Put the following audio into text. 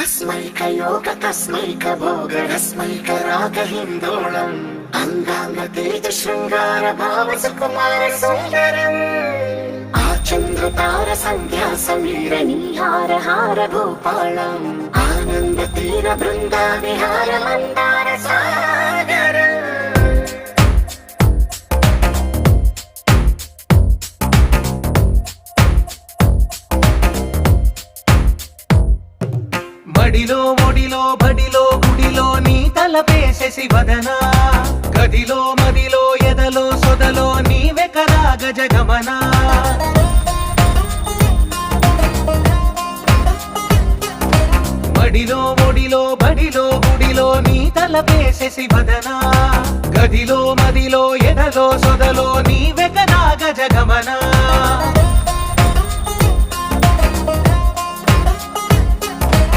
अस्मैकयोग तस्मैक भोग रस्मैक राग हिन्दोळम् अंगांग तेज शृंगार भाव सुकुमार सुंदरम् आचंद्र तार संध्या समीर नीहार हार भूपालम् आनंद तीर बृंदा विहार मंदार सागर మడిలో ఒడిలో బడిలో గుడిలో నీ తలపేసేసి వదనా గదిలో మదిలో ఎదలో సొదలో నీవే కదా గజగమనా మడిలో ఒడిలో బడిలో గుడిలో నీ తలపేసేసి వదనా గదిలో మదిలో ఎదలో సొదలో నీవే కదా గజగమనా